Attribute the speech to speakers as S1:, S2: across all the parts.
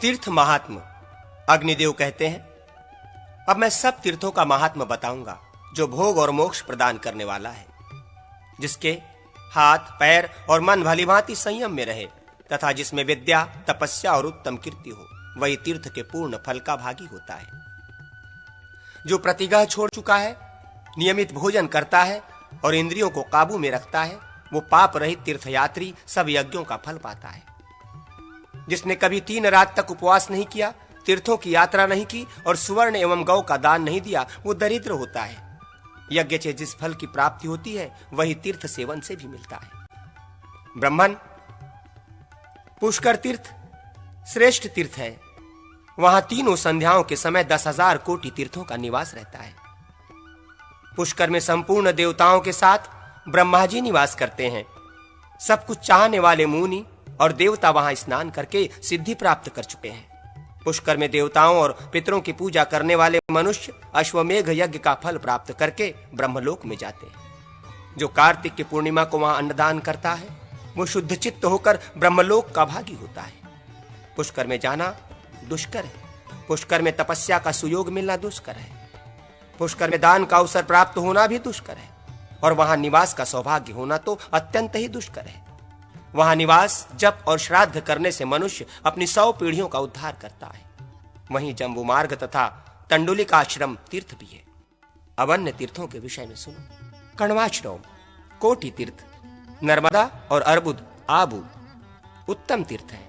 S1: तीर्थ महात्म। अग्निदेव कहते हैं, अब मैं सब तीर्थों का महात्म बताऊंगा जो भोग और मोक्ष प्रदान करने वाला है। जिसके हाथ, पैर और मन भलीभांति संयम में रहे तथा जिसमें विद्या, तपस्या और उत्तम कीर्ति हो, वही तीर्थ के पूर्ण फल का भागी होता है। जो प्रतिग्रह छोड़ चुका है, नियमित भोजन करता है और इंद्रियों को काबू में रखता है, वो पाप रहित तीर्थयात्री सब यज्ञों का फल पाता है। जिसने कभी 3 रात तक उपवास नहीं किया, तीर्थों की यात्रा नहीं की और सुवर्ण एवं गौ का दान नहीं दिया, वो दरिद्र होता है। यज्ञ से जिस फल की प्राप्ति होती है, वही तीर्थ सेवन से भी मिलता है। ब्रह्मन, पुष्कर तीर्थ श्रेष्ठ तीर्थ है। वहां तीनों संध्याओं के समय 10,000 कोटि तीर्थों का निवास रहता है। पुष्कर में संपूर्ण देवताओं के साथ ब्रह्मा जी निवास करते हैं। सब कुछ चाहने वाले मुनि और देवता वहां स्नान करके सिद्धि प्राप्त कर चुके हैं। पुष्कर में देवताओं और पितरों की पूजा करने वाले मनुष्य अश्वमेघ यज्ञ का फल प्राप्त करके ब्रह्मलोक में जाते हैं। जो कार्तिक की पूर्णिमा को वहां अन्नदान करता है, वो शुद्ध चित्त होकर ब्रह्मलोक का भागी होता है। पुष्कर में जाना दुष्कर है। पुष्कर में तपस्या का सुयोग मिलना दुष्कर है। पुष्कर में दान का अवसर प्राप्त होना भी दुष्कर है और वहां निवास का सौभाग्य होना तो अत्यंत ही दुष्कर है। वहां निवास, जप और श्राद्ध करने से मनुष्य अपनी 100 पीढ़ियों का उद्धार करता है। वहीं जम्बू मार्ग तथा तंडुलिका आश्रम तीर्थ भी है। अब अन्य तीर्थों के विषय में सुनो। कण्वाश्रम, कोटि तीर्थ, नर्मदा और अर्बुद आबू उत्तम तीर्थ है।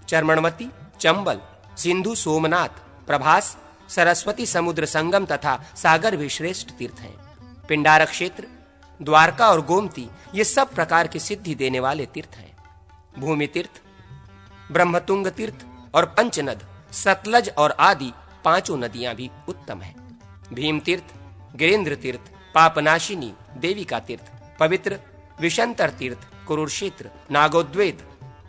S1: चर्मणवती, चंबल, सिंधु, सोमनाथ, प्रभास, सरस्वती समुद्र संगम तथा सागर भी श्रेष्ठ तीर्थ हैं। पिंडारक क्षेत्र, द्वारका और गोमती ये सब प्रकार की सिद्धि देने वाले तीर्थ हैं। भूमि तीर्थ, ब्रह्मतुंग तीर्थ और पंचनद, सतलज और आदि 5 नदियां भी उत्तम हैं। भीम तीर्थ, गिरेंद्र तीर्थ, पापनाशिनी देविका तीर्थ, पवित्र विशंतर तीर्थ, कुरुक्षेत्र, नागोद्वेत,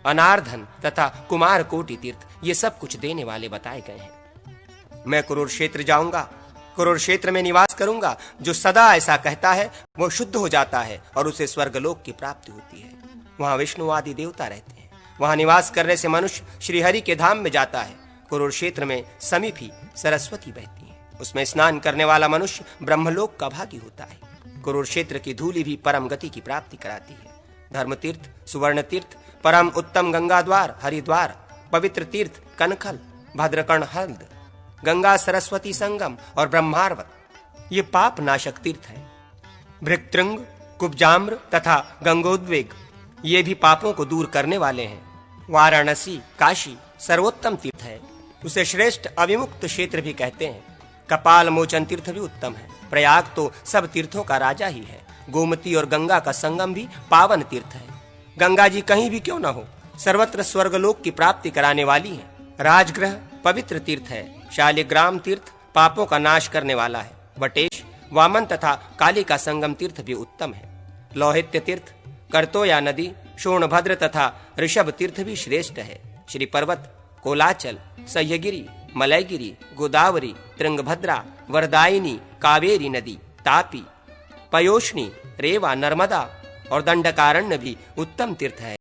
S1: अनार्धन तथा कुमार कोटि तीर्थ ये सब कुछ देने वाले बताए गए हैं। मैं कुरुक्षेत्र जाऊंगा, कुरुक्षेत्र में निवास करूंगा। जो सदा ऐसा कहता है वो शुद्ध हो जाता है और उसे स्वर्गलोक की प्राप्ति होती है। वहां विष्णु आदि देवता रहते हैं। वहां निवास करने से मनुष्य श्रीहरि के धाम में जाता है। कुरुक्षेत्र में समीपी सरस्वती बहती है। उसमें स्नान करने वाला मनुष्य ब्रह्मलोक का भागी होता है। कुरुक्षेत्र की धूलि भी परम गति की प्राप्ति कराती है। धर्म तीर्थ, सुवर्ण तीर्थ, परम उत्तम गंगा द्वार, हरिद्वार, पवित्र तीर्थ कनखल, भद्रकर्ण हल्द, गंगा सरस्वती संगम और ब्रह्मार्वत ये पाप नाशक तीर्थ है। भृगतृंग, कुब्जाम्र तथा गंगोद्वेग ये भी पापों को दूर करने वाले हैं। वाराणसी, काशी सर्वोत्तम तीर्थ है। उसे श्रेष्ठ अविमुक्त क्षेत्र भी कहते हैं। कपाल मोचन तीर्थ भी उत्तम है। प्रयाग तो सब तीर्थों का राजा ही है। गोमती और गंगा का संगम भी पावन तीर्थ है। गंगा जी कहीं भी क्यों न हो, सर्वत्र स्वर्गलोक की प्राप्ति कराने वाली है। राजगृह पवित्र तीर्थ है। शालिग्राम तीर्थ पापों का नाश करने वाला है। वटेश, वामन तथा काली का संगम तीर्थ भी उत्तम है। लौहित्य तीर्थ, करतोया नदी, शोणभद्र तथा ऋषभ तीर्थ भी श्रेष्ठ है। श्री पर्वत, कोलाचल, सह्यगिरी, मलयगिरी, गोदावरी, त्रिंगभद्रा, वरदायिनी, कावेरी नदी, तापी, पयोष्णी, रेवा, नर्मदा और दंडकारण्य भी उत्तम तीर्थ है।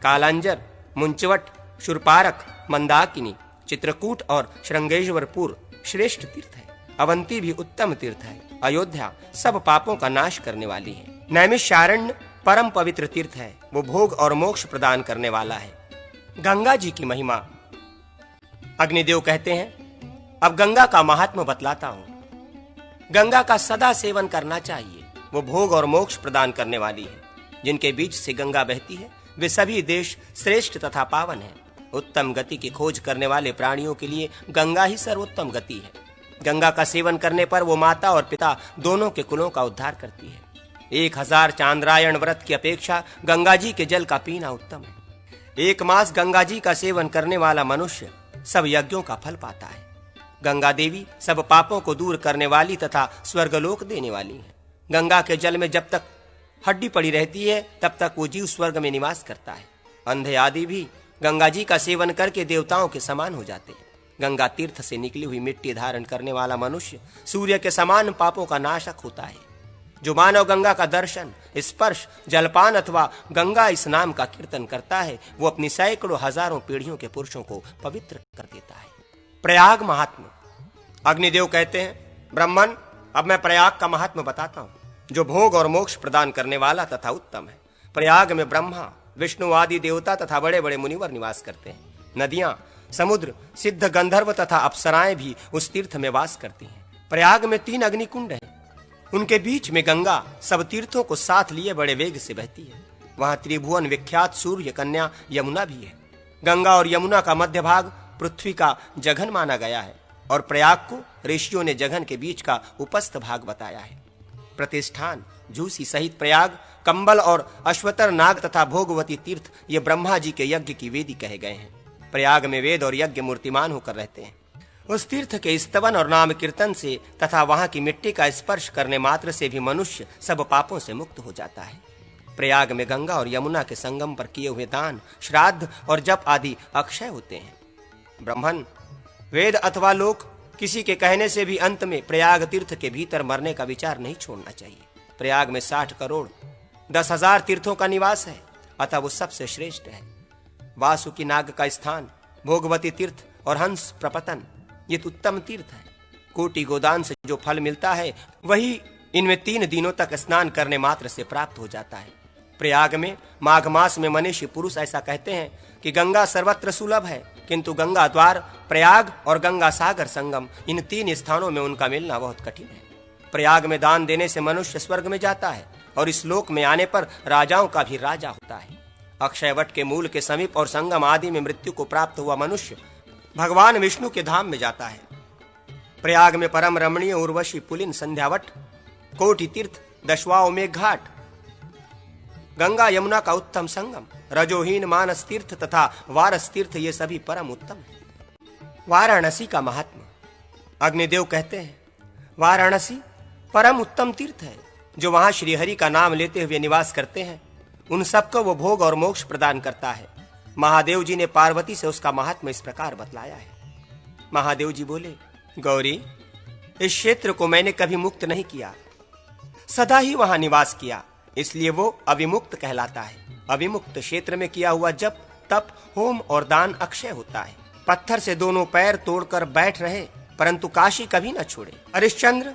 S1: कालांजर, मुंचवट, शूरपारक, मंदाकिनी, चित्रकूट और श्रृंगेश्वरपुर श्रेष्ठ तीर्थ है। अवंती भी उत्तम तीर्थ है। अयोध्या सब पापों का नाश करने वाली है। नैमिषारण्य परम पवित्र तीर्थ है। वो भोग और मोक्ष प्रदान करने वाला है। गंगा जी की महिमा। अग्निदेव कहते हैं, अब गंगा का महात्म्य बतलाता हूं। गंगा का सदा सेवन करना चाहिए। वो भोग और मोक्ष प्रदान करने वाली है। जिनके बीच से गंगा बहती है वे सभी देश श्रेष्ठ तथा पावन है। उत्तम गति की खोज करने वाले प्राणियों के लिए गंगा ही सर्वोत्तम गति है। गंगा का सेवन करने पर वो माता और पिता दोनों के कुलों का उद्धार करती है। 1000 चांद्रायण व्रत की अपेक्षा गंगा जी के जल का पीना उत्तम है। 1 मास गंगा जी का सेवन करने वाला मनुष्य सब यज्ञों का फल पाता है। गंगा देवी सब पापों को दूर करने वाली तथा स्वर्गलोक देने वाली है। गंगा के जल में जब तक हड्डी पड़ी रहती है तब तक वो जीव स्वर्ग में निवास करता है। अंधे आदि भी गंगा जी का सेवन करके देवताओं के समान हो जाते हैं। गंगा तीर्थ से निकली हुई मिट्टी धारण करने वाला मनुष्य सूर्य के समान पापों का नाशक होता है। जो मानव गंगा का दर्शन, स्पर्श, जलपान अथवा गंगा स्नान का कीर्तन करता है, वो अपनी सैकड़ों हजारों पीढ़ियों के पुरुषों को पवित्र कर देता है। प्रयाग महात्मा। अग्निदेव कहते हैं, ब्राह्मण, अब मैं प्रयाग का महात्मा बताता हूँ, जो भोग और मोक्ष प्रदान करने वाला तथा उत्तम है। प्रयाग में ब्रह्मा, विष्णु आदि देवता तथा बड़े बड़े मुनिवर निवास करते हैं। नदियां, समुद्र, सिद्ध गंधर्व तथा अप्सराएं भी उस तीर्थ में वास करती हैं। प्रयाग में 3 अग्निकुंड हैं। उनके बीच में गंगा सब तीर्थों को साथ लिए बड़े वेग से बहती है। वहां त्रिभुवन विख्यात सूर्य कन्या यमुना भी है। गंगा और यमुना का मध्य भाग पृथ्वी का जघन माना गया है और प्रयाग को ऋषियों ने जघन के बीच का उपस्थ भाग बताया है। प्रतिष्ठान, झूसी सहित प्रयाग, कंबल और अश्वतर नाग तथा भोगवती तीर्थ ये ब्रह्मा जी के यज्ञ की वेदी कहे गए हैं। प्रयाग में वेद और यज्ञ मूर्तिमान होकर रहते हैं। उस तीर्थ के स्तवन और नाम कीर्तन से तथा वहां की मिट्टी का स्पर्श करने मात्र से भी मनुष्य सब पापों से मुक्त हो जाता है। प्रयाग में गंगा और यमुना के संगम पर किए हुए दान, श्राद्ध और जप आदि अक्षय होते हैं। ब्राह्मण, वेद अथवा लोक किसी के कहने से भी अंत में प्रयाग तीर्थ के भीतर मरने का विचार नहीं छोड़ना चाहिए। प्रयाग में 60 करोड़ 10,000 तीर्थों का निवास है, अतः वो सबसे श्रेष्ठ है। वासुकी नाग का स्थान, भोगवती तीर्थ और हंस प्रपतन ये उत्तम तीर्थ है। कोटि गोदान से जो फल मिलता है वही इनमें 3 दिनों तक स्नान करने मात्र से प्राप्त हो जाता है। प्रयाग में माघ मास में मनीषी पुरुष ऐसा कहते हैं कि गंगा सर्वत्र सुलभ है, किंतु गंगा द्वार, प्रयाग और गंगा सागर संगम इन 3 स्थानों में उनका मिलना बहुत कठिन है। प्रयाग में दान देने से मनुष्य स्वर्ग में जाता है और इस लोक में आने पर राजाओं का भी राजा होता है। अक्षयवट के मूल के समीप और संगम आदि में मृत्यु को प्राप्त हुआ मनुष्य भगवान विष्णु के धाम में जाता है। प्रयाग में परम रमणीय उर्वशी पुलिन संध्यावट, कोटि तीर्थ, दशवाओं में घाट, गंगा यमुना का उत्तम संगम, रजोहीन मानस तीर्थ तथा वारस तीर्थ ये सभी परम उत्तम है। वाराणसी का महात्मा। अग्निदेव कहते हैं, वाराणसी परम उत्तम तीर्थ है। जो वहां श्रीहरि का नाम लेते हुए निवास करते हैं उन सबको वो भोग और मोक्ष प्रदान करता है। महादेव जी ने पार्वती से उसका महात्मा इस प्रकार बतलाया है। महादेव जी बोले, गौरी, इस क्षेत्र को मैंने कभी मुक्त नहीं किया, सदा ही वहां निवास किया, इसलिए वो अविमुक्त कहलाता है। अविमुक्त क्षेत्र में किया हुआ जप, तप, होम और दान अक्षय होता है। पत्थर से दोनों पैर तोड़कर बैठ रहे परंतु काशी कभी न छोड़े। हरिश्चंद्र,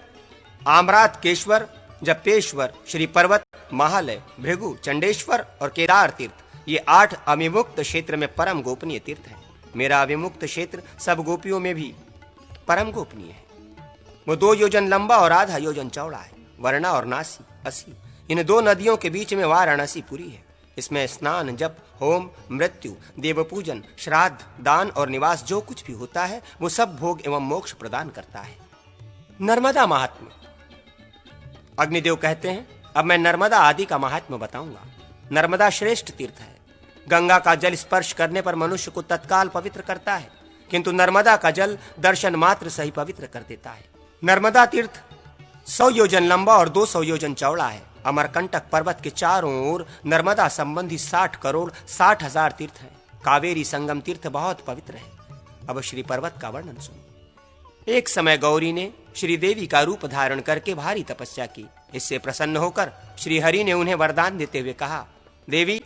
S1: आमरात केश्वर, जपेश्वर, श्री पर्वत, महालय, भृगु, चंडेश्वर और केदार तीर्थ ये 8 अविमुक्त क्षेत्र में परम गोपनीय तीर्थ है। मेरा अविमुक्त क्षेत्र सब गोपियों में भी परम गोपनीय है। वो 2 योजन लंबा और आधा योजन चौड़ा है। वर्णा और नासी, असी इन 2 नदियों के बीच में वाराणसी पुरी है। इसमें स्नान, जप, होम, मृत्यु, देव पूजन, श्राद्ध, दान और निवास जो कुछ भी होता है वो सब भोग एवं मोक्ष प्रदान करता है। नर्मदा महात्म्य। अग्निदेव कहते हैं, अब मैं नर्मदा आदि का महात्म्य बताऊंगा। नर्मदा श्रेष्ठ तीर्थ है। गंगा का जल स्पर्श करने पर मनुष्य को तत्काल पवित्र करता है, किंतु नर्मदा का जल दर्शन मात्र से ही पवित्र कर देता है। नर्मदा तीर्थ 100 योजन लंबा और 200 योजन चौड़ा है। अमरकंटक पर्वत के चारों ओर नर्मदा संबंधी 60 करोड़ 60 हजार तीर्थ हैं। कावेरी संगम तीर्थ बहुत पवित्र है। अब श्री पर्वत का वर्णन सुनो। एक समय गौरी ने श्रीदेवी का रूप धारण करके भारी तपस्या की। इससे प्रसन्न होकर श्री हरि ने उन्हें वरदान देते हुए कहा, देवी,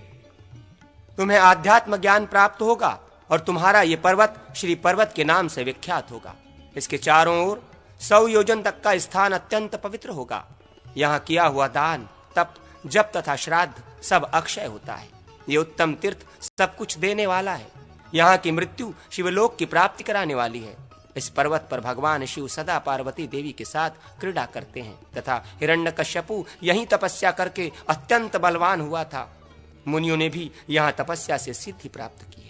S1: तुम्हें आध्यात्म ज्ञान प्राप्त होगा और तुम्हारा ये पर्वत श्री पर्वत के नाम से विख्यात होगा। इसके चारों ओर 100 योजन तक का स्थान अत्यंत पवित्र होगा। यहाँ किया हुआ दान, तप, जप तथा श्राद्ध सब अक्षय होता है। ये उत्तम तीर्थ सब कुछ देने वाला है। यहाँ की मृत्यु शिवलोक की प्राप्ति कराने वाली है। इस पर्वत पर भगवान शिव सदा पार्वती देवी के साथ क्रीड़ा करते हैं तथा हिरण्यकश्यपु यहीं तपस्या करके अत्यंत बलवान हुआ था। मुनियों ने भी यहाँ तपस्या से सिद्धि प्राप्त की।